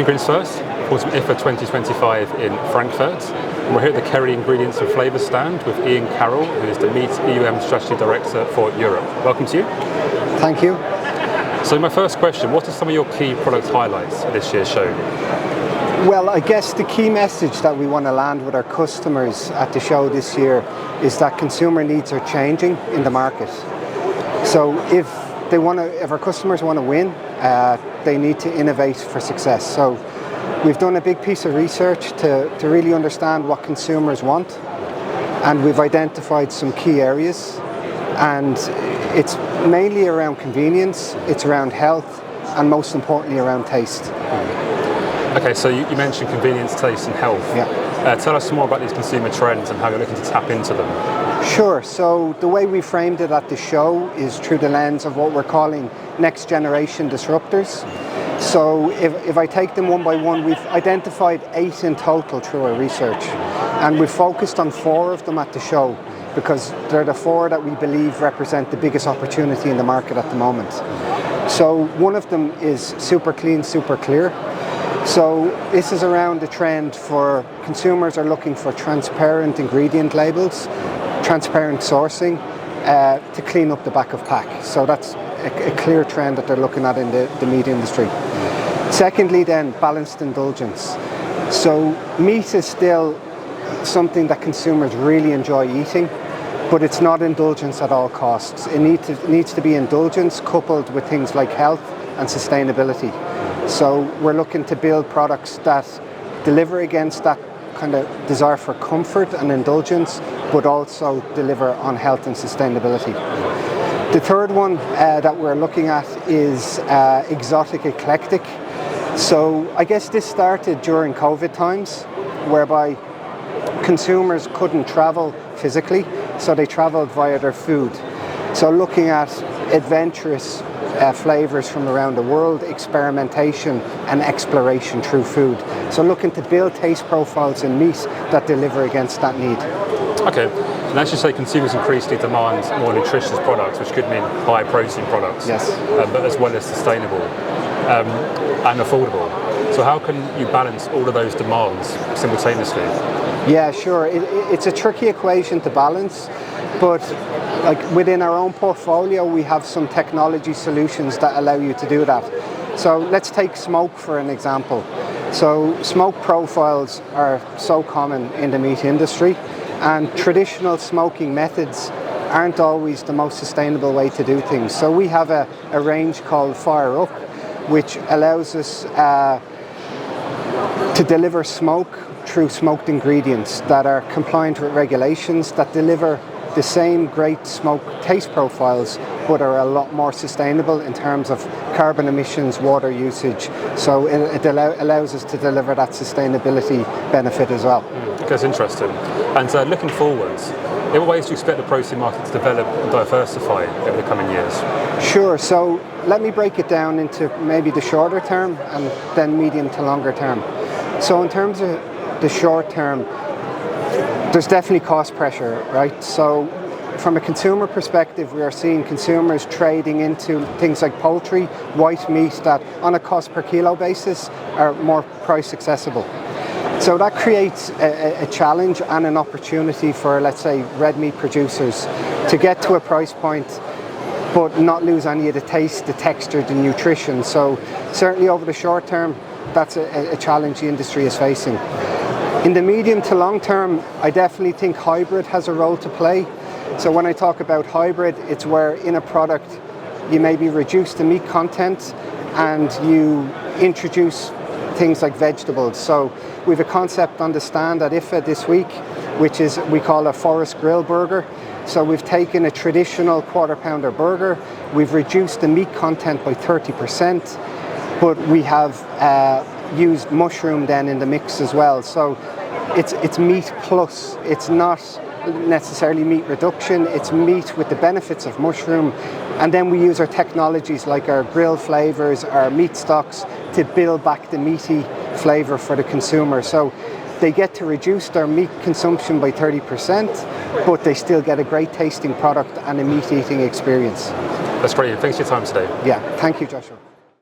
Ingredients First, Autumn IFA 2025 in Frankfurt. And we're here at the Kerry Ingredients Flavours stand with Carroll, who is the Meat EUM Strategy Director for Europe. Welcome to you. Thank you. So my first question, what are some of your key product highlights at this year's show? Well, I guess the key message that we want to land with our customers at the show this year is that consumer needs are changing in the market. So if our customers want to win, they need to innovate for success. So we've done a big piece of research to really understand what consumers want, and we've identified some key areas, and it's mainly around convenience, it's around health, and most importantly around taste. Okay, so you mentioned convenience, taste and health. Yeah. Tell us more about these consumer trends and how you're looking to tap into them. Sure, so the way we framed it at the show is through the lens of what we're calling next generation disruptors. So if I take them one by one, we've identified 8 in total through our research, and we've focused on 4 of them at the show because they're the 4 that we believe represent the biggest opportunity in the market at the moment. So one of them is super clean, super clear. So this is around the trend for consumers are looking for transparent ingredient labels, transparent sourcing to clean up the back of pack. So that's a clear trend that they're looking at in the meat industry. Secondly then, balanced indulgence. So meat is still something that consumers really enjoy eating, but it's not indulgence at all costs. It needs to be indulgence coupled with things like health and sustainability. So we're looking to build products that deliver against that kind of desire for comfort and indulgence, but also deliver on health and sustainability. The third one that we're looking at is exotic eclectic. So I guess this started during COVID times, whereby consumers couldn't travel physically, so they traveled via their food. So looking at adventurous flavours from around the world, experimentation and exploration through food. So looking to build taste profiles in meat that deliver against that need. Okay, and as you say, consumers increasingly demand more nutritious products, which could mean higher protein products, yes, but as well as sustainable and affordable. So how can you balance all of those demands simultaneously? Yeah, sure. It's a tricky equation to balance, but like within our own portfolio, we have some technology solutions that allow you to do that. So let's take smoke for an example. So smoke profiles are so common in the meat industry, and traditional smoking methods aren't always the most sustainable way to do things. So we have a range called Fire Up, which allows us to deliver smoke through smoked ingredients that are compliant with regulations, that deliver the same great smoke taste profiles, but are a lot more sustainable in terms of carbon emissions, water usage. So it allows us to deliver that sustainability benefit as well. That's interesting. And looking forwards, in what ways do you expect the protein market to develop and diversify over the coming years? Sure, so let me break it down into maybe the shorter term and then medium to longer term. So in terms of the short term, there's definitely cost pressure, right? So from a consumer perspective, we are seeing consumers trading into things like poultry, white meat that on a cost per kilo basis are more price accessible. So that creates a challenge and an opportunity for, let's say, red meat producers to get to a price point but not lose any of the taste, the texture, the nutrition. So certainly over the short term, that's a challenge the industry is facing. In the medium to long term, I definitely think hybrid has a role to play. So when I talk about hybrid, it's where in a product you maybe reduce the meat content and you introduce things like vegetables. So we have a concept on the stand at IFA this week, which is we call a forest grill burger. So we've taken a traditional quarter pounder burger, we've reduced the meat content by 30%, but we have used mushroom then in the mix as well. So it's meat plus, it's not necessarily meat reduction, it's meat with the benefits of mushroom. And then we use our technologies like our grill flavors, our meat stocks to build back the meaty flavor for the consumer. So they get to reduce their meat consumption by 30%, but they still get a great tasting product and a meat eating experience. That's great. Thanks for your time today. Yeah, thank you, Joshua.